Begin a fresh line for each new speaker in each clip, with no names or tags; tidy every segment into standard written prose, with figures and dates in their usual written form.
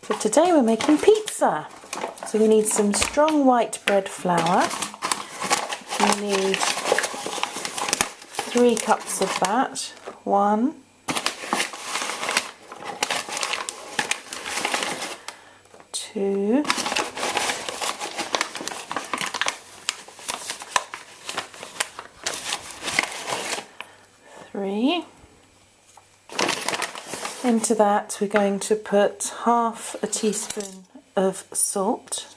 So today we're making pizza. So we need some strong white bread flour. We need 3 cups of that. 1, 2, 3. Into that we're going to put half a teaspoon of salt.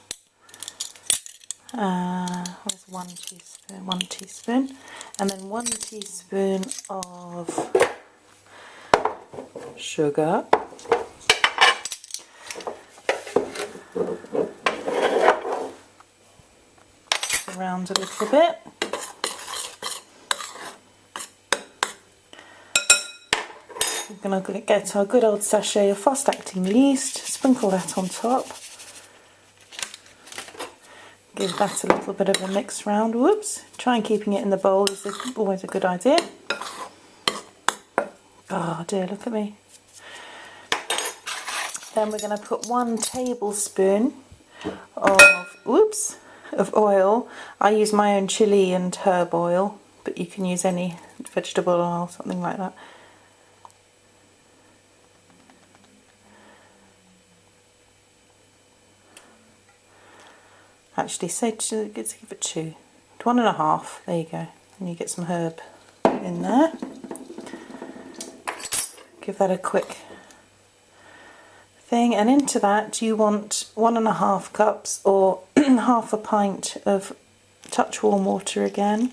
Where's 1 teaspoon? 1 teaspoon. And then 1 teaspoon of sugar. Around a little bit. We're going to get our good old sachet of fast-acting yeast, sprinkle that on top. Give that a little bit of a mix round. Whoops! Try and keeping it in the bowl is always a good idea. Oh dear, look at me. Then we're going to put 1 tablespoon of oil. I use my own chili and herb oil, but you can use any vegetable oil, something like that. Actually, say give it 2, 1.5. There you go, and you get some herb in there. Give that a quick thing, and into that you want 1.5 cups or half a pint of touch warm water again.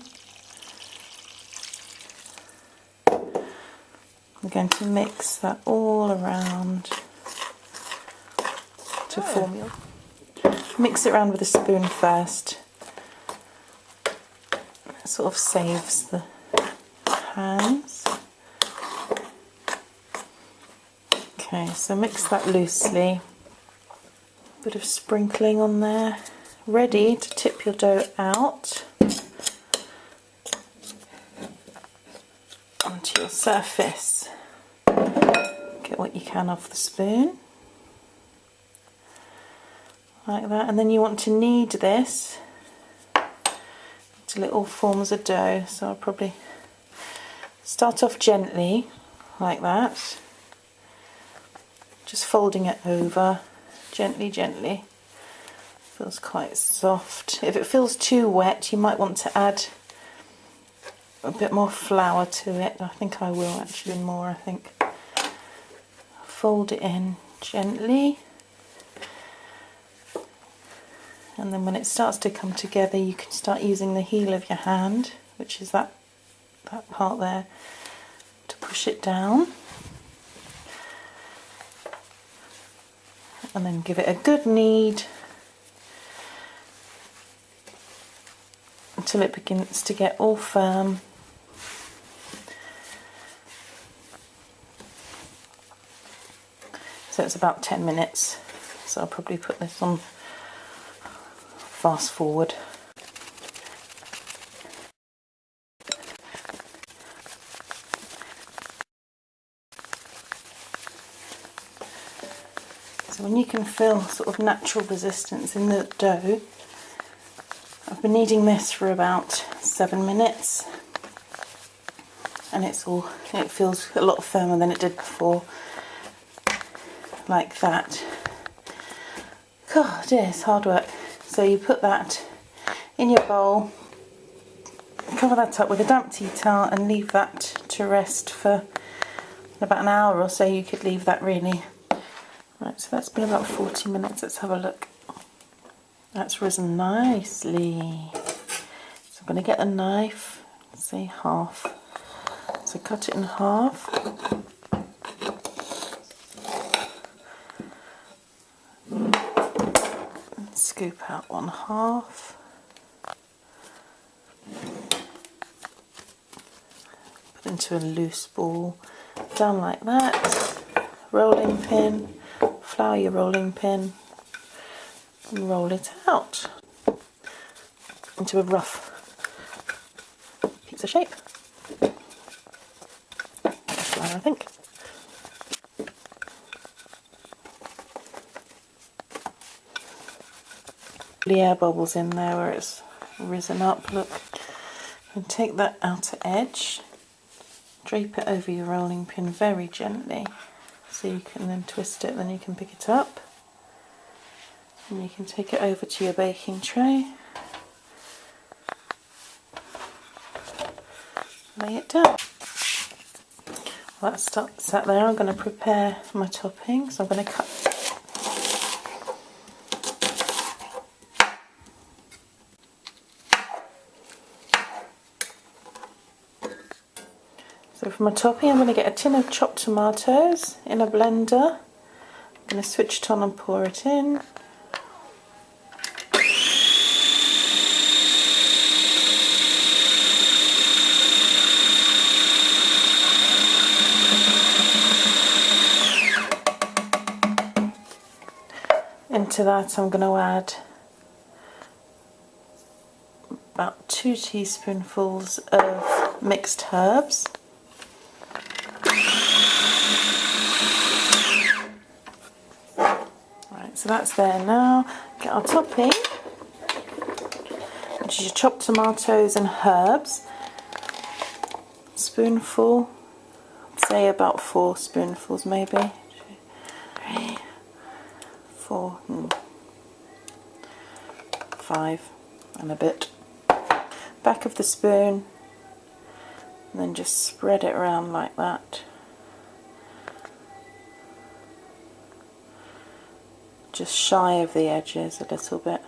I'm going to mix that all around to form your. Mix it around with a spoon first. It sort of saves the hands. Okay, so mix that loosely. Bit of sprinkling on there. Ready to tip your dough out onto your surface. Get what you can off the spoon. Like that, and then you want to knead this until it all forms a dough. So I'll probably start off gently, like that, just folding it over, gently, gently. Feels quite soft. If it feels too wet, you might want to add a bit more flour to it. I think I will actually, more, I think. Fold it in gently. And then when it starts to come together, you can start using the heel of your hand, which is that part there, to push it down. And then give it a good knead until it begins to get all firm. So it's about 10 minutes. So I'll probably put this on fast forward. So when you can feel sort of natural resistance in the dough, I've been kneading this for about 7 minutes, and it feels a lot firmer than it did before, like that. God, it's hard work. So you put that in your bowl, cover that up with a damp tea towel and leave that to rest for about an hour or so. You could leave that really. Right, so that's been about 40 minutes. Let's have a look. That's risen nicely. So I'm going to get a knife, say half. So cut it in half. Scoop out 1/2. Put into a loose ball, down like that. Rolling pin, flour your rolling pin, and roll it out into a rough pizza shape. fine, I think. The air bubbles in there where it's risen up, look. And take that outer edge, drape it over your rolling pin very gently so you can then twist it, then you can pick it up. And you can take it over to your baking tray. Lay it down. Well, that's sat there. I'm going to prepare my toppings. I'm going to cut. So for my topping, I'm going to get a tin of chopped tomatoes in a blender. I'm going to switch it on and pour it in. Into that I'm going to add about 2 teaspoonfuls of mixed herbs. Right, so that's there now. Get our topping, which is your chopped tomatoes and herbs. Spoonful, say about 4 spoonfuls maybe. 2, 3, 4, 5 and a bit. Back of the spoon, and then just spread it around like that. Just shy of the edges a little bit.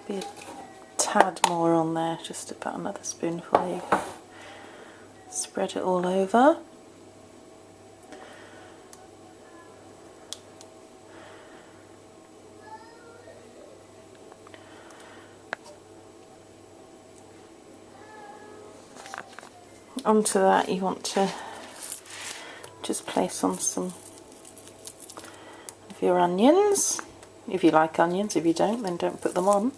Be a tad more on there, just about another spoonful. There you go. Spread it all over. Onto that you want to just place on some of your onions, if you like onions. If you don't, then don't put them on.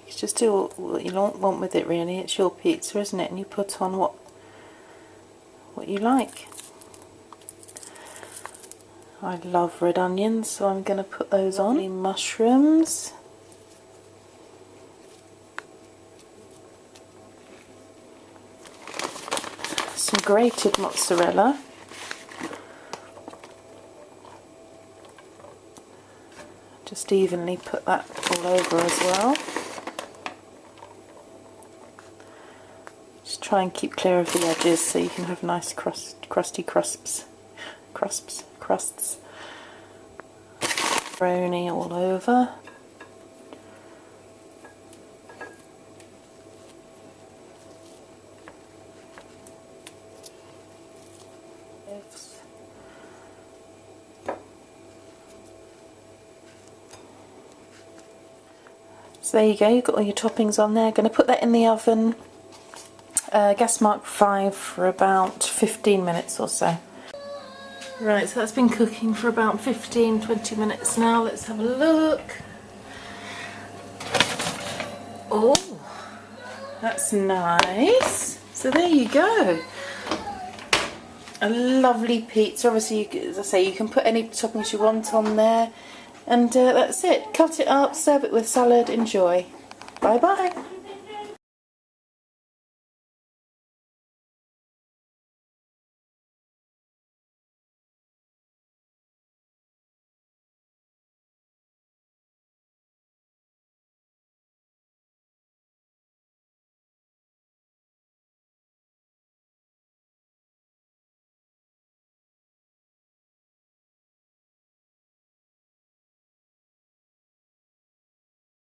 You just do what you want with it really. It's your pizza, isn't it? And you put on what you like. I love red onions, so I'm going to put those on. Mushrooms. Some grated mozzarella. Just evenly put that all over as well. Just try and keep clear of the edges so you can have nice crusty crusts. Macaroni all over. So there you go, you've got all your toppings on there. Going to put that in the oven, gas mark 5, for about 15 minutes or so. Right, so that's been cooking for about 15-20 minutes now. Let's have a look. Oh, that's nice. So there you go. A lovely pizza. Obviously, as I say, you can put any toppings you want on there. And that's it. Cut it up, serve it with salad, enjoy. Bye bye.